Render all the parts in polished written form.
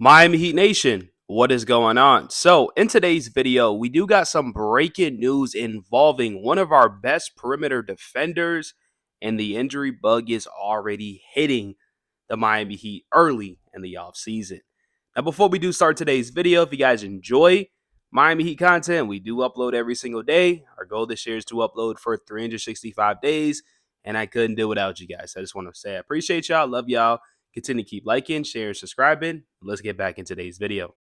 Miami Heat Nation, what is going on? So, in today's video, we do got some breaking news involving one of our best perimeter defenders, and the injury bug is already hitting the Miami Heat early in the offseason. Now, before we do start today's video, if you guys enjoy Miami Heat content, we do upload every single day. Our goal this year is to upload for 365 days, and I couldn't do without you guys. I just want to say I appreciate y'all, love y'all. Continue to keep liking, sharing, subscribing. Let's get back in today's video.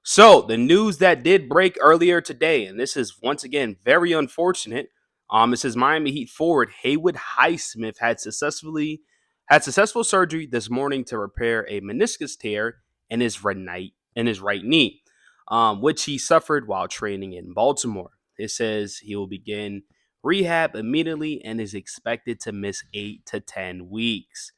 So, the news that did break earlier today, and this is once again very unfortunate. It says Miami Heat forward Haywood Highsmith had successful surgery this morning to repair a meniscus tear in his right knee, which he suffered while training in Baltimore. It says he will begin rehab immediately and is expected to miss 8 to 10 weeks.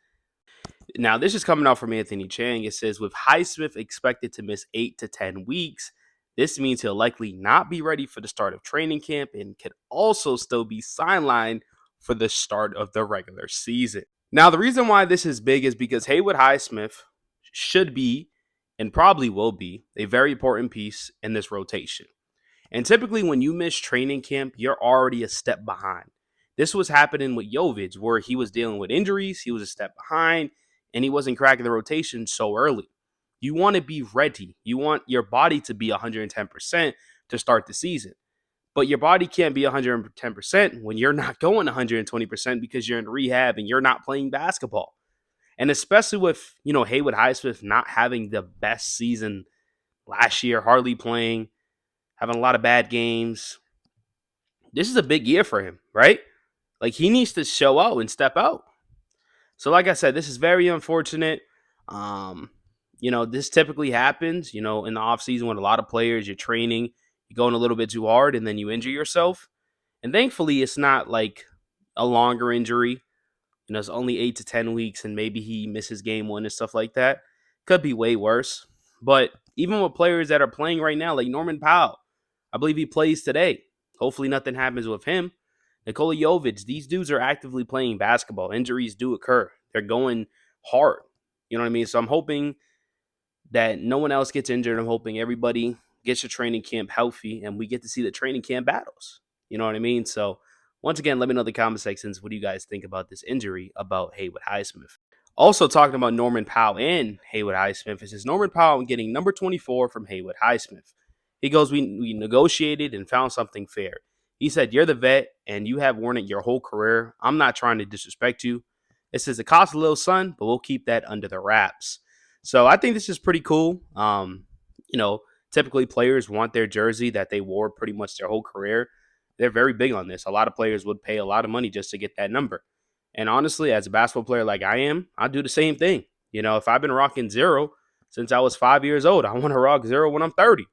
Now, this is coming out from Anthony Chang. It says, with Highsmith expected to miss 8 to 10 weeks, this means he'll likely not be ready for the start of training camp and could also still be sidelined for the start of the regular season. Now, the reason why this is big is because Haywood Highsmith should be, and probably will be, a very important piece in this rotation. And typically when you miss training camp, you're already a step behind. This was happening with Jovic, where he was dealing with injuries, he was a step behind, and he wasn't cracking the rotation so early. You want to be ready. You want your body to be 110% to start the season. But your body can't be 110% when you're not going 120% because you're in rehab and you're not playing basketball. And especially with, Haywood Highsmith not having the best season last year, hardly playing, having a lot of bad games. This is a big year for him, right? Like, he needs to show out and step out. So, like I said, this is very unfortunate. This typically happens, in the offseason when a lot of players, you're training, you're going a little bit too hard, and then you injure yourself. And thankfully, it's not like a longer injury. It's only 8 to 10 weeks, and maybe he misses game one and stuff like that. Could be way worse. But even with players that are playing right now, like Norman Powell, I believe he plays today. Hopefully nothing happens with him. Nikola Jovic, these dudes are actively playing basketball. Injuries do occur. They're going hard. You know what I mean? So I'm hoping that no one else gets injured. I'm hoping everybody gets to training camp healthy and we get to see the training camp battles. You know what I mean? So once again, let me know in the comment sections, what do you guys think about this injury about Haywood Highsmith? Also talking about Norman Powell and Haywood Highsmith, it says Norman Powell getting number 24 from Haywood Highsmith. He goes, we negotiated and found something fair. He said, you're the vet and you have worn it your whole career. I'm not trying to disrespect you. It says it costs a little, son, but we'll keep that under the wraps. So I think this is pretty cool. Typically players want their jersey that they wore pretty much their whole career. They're very big on this. A lot of players would pay a lot of money just to get that number. And honestly, as a basketball player like I am, I do the same thing. If I've been rocking 0 since I was 5 years old, I want to rock 0 when I'm 30.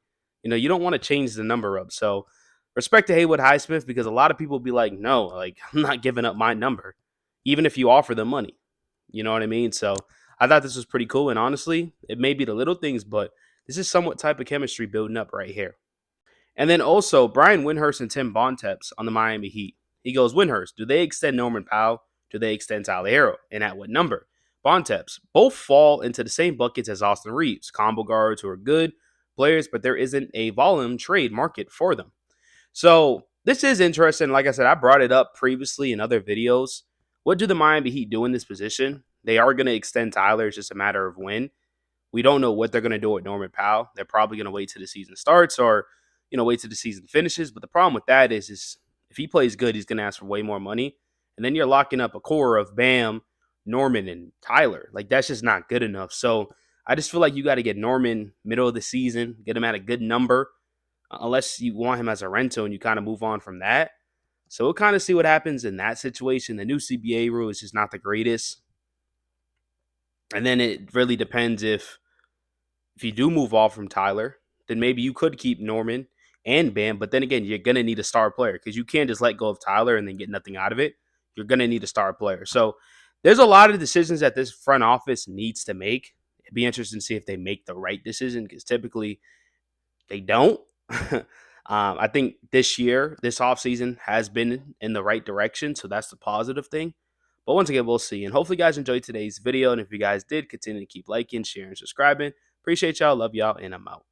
You don't want to change the number up. So respect to Haywood Highsmith, because a lot of people be like, no, like, I'm not giving up my number, even if you offer them money. You know what I mean? So I thought this was pretty cool. And honestly, it may be the little things, but this is somewhat type of chemistry building up right here. And then also Brian Windhorst and Tim Bontemps on the Miami Heat. He goes, Windhorst, do they extend Norman Powell? Do they extend Tyler Herro? And at what number? Bontemps, both fall into the same buckets as Austin Reeves, combo guards who are good players, but there isn't a volume trade market for them. So this is interesting. Like I said, I brought it up previously in other videos. What do the Miami Heat do in this position? They are going to extend Tyler. It's just a matter of when. We don't know what they're going to do with Norman Powell. They're probably going to wait till the season starts or, wait till the season finishes. But the problem with that is if he plays good, he's going to ask for way more money. And then you're locking up a core of Bam, Norman, and Tyler. Like, that's just not good enough. So I just feel like you got to get Norman middle of the season, get him at a good number, unless you want him as a rental and you kind of move on from that. So we'll kind of see what happens in that situation. The new CBA rule is just not the greatest. And then it really depends if you do move off from Tyler, then maybe you could keep Norman and Bam. But then again, you're going to need a star player because you can't just let go of Tyler and then get nothing out of it. You're going to need a star player. So there's a lot of decisions that this front office needs to make. It'd be interesting to see if they make the right decision, because typically they don't. I think this year, this offseason has been in the right direction. So that's the positive thing. But once again, we'll see. And hopefully you guys enjoyed today's video. And if you guys did, continue to keep liking, sharing, subscribing. Appreciate y'all. Love y'all. And I'm out.